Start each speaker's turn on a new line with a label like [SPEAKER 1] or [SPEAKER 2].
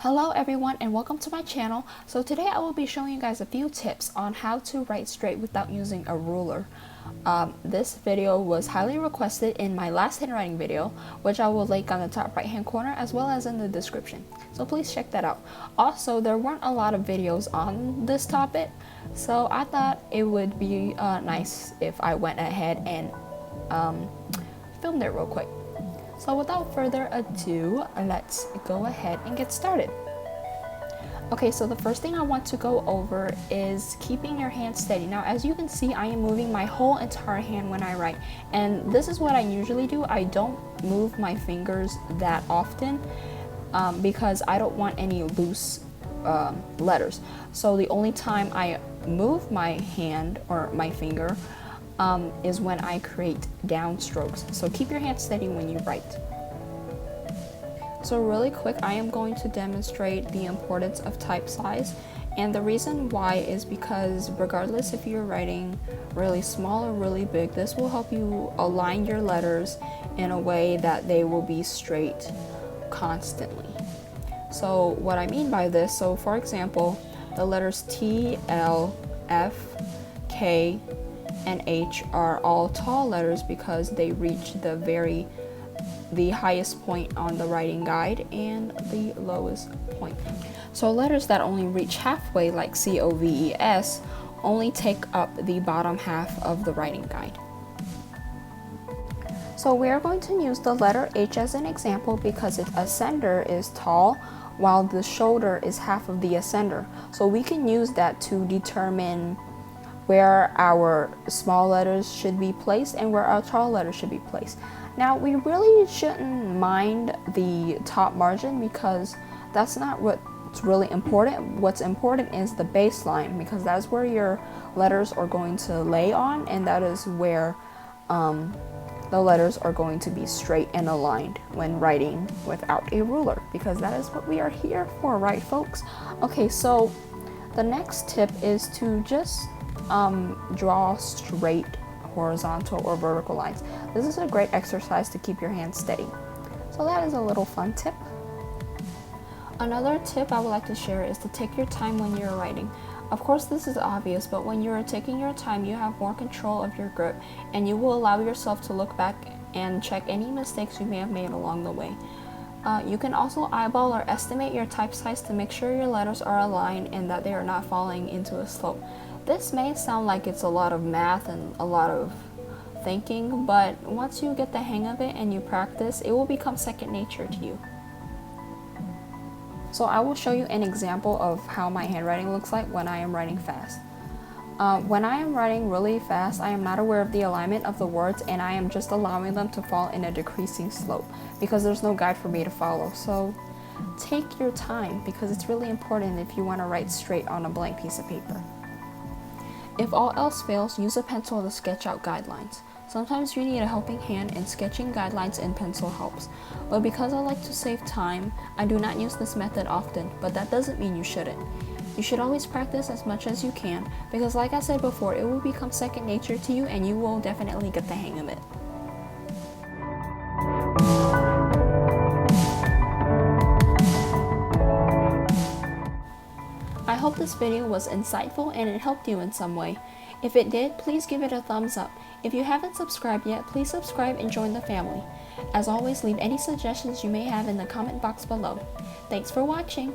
[SPEAKER 1] Hello everyone and welcome to my channel. So today I will be showing you guys a few tips on how to write straight without using a ruler. This video was highly requested in my last handwriting video, which I will link on the top right hand corner as well as in the description. So please check that out. Also, there weren't a lot of videos on this topic, so I thought it would be nice if I went ahead and filmed it real quick. So without further ado, let's go ahead and get started. Okay, so the first thing I want to go over is keeping your hand steady. Now, as you can see, I am moving my whole entire hand when I write, and this is what I usually do. I don't move my fingers that often because I don't want any loose letters. So the only time I move my hand or my finger is when I create downstrokes. So keep your hand steady when you write. So really quick, I am going to demonstrate the importance of type size, and the reason why is because regardless if you're writing really small or really big, this will help you align your letters in a way that they will be straight constantly. So what I mean by this, so for example, the letters T, L, F, K, and H are all tall letters because they reach the highest point on the writing guide and the lowest point. So letters that only reach halfway, like COVES, only take up the bottom half of the writing guide. So we are going to use the letter H as an example because its ascender is tall while the shoulder is half of the ascender. So we can use that to determine where our small letters should be placed and where our tall letters should be placed. Now, we really shouldn't mind the top margin because that's not what's really important. What's important is the baseline, because that's where your letters are going to lay on, and that is where the letters are going to be straight and aligned when writing without a ruler, because that is what we are here for, right folks? Okay, so the next tip is to just draw straight horizontal or vertical lines. This is a great exercise to keep your hand steady. So that is a little fun tip. Another tip I would like to share is to take your time when you're writing. Of course, this is obvious, but when you're taking your time, you have more control of your grip, and you will allow yourself to look back and check any mistakes you may have made along the way. You can also eyeball or estimate your type size to make sure your letters are aligned and that they are not falling into a slope. This may sound like it's a lot of math and a lot of thinking, but once you get the hang of it and you practice, it will become second nature to you. So I will show you an example of how my handwriting looks like when I am writing fast. When I am writing really fast, I am not aware of the alignment of the words, and I am just allowing them to fall in a decreasing slope because there's no guide for me to follow. So take your time because it's really important if you want to write straight on a blank piece of paper. If all else fails, use a pencil to sketch out guidelines. Sometimes you need a helping hand, and sketching guidelines in pencil helps. But because I like to save time, I do not use this method often, but that doesn't mean you shouldn't. You should always practice as much as you can because, like I said before, it will become second nature to you and you will definitely get the hang of it. I hope this video was insightful and it helped you in some way. If it did, please give it a thumbs up. If you haven't subscribed yet, please subscribe and join the family. As always, leave any suggestions you may have in the comment box below. Thanks for watching!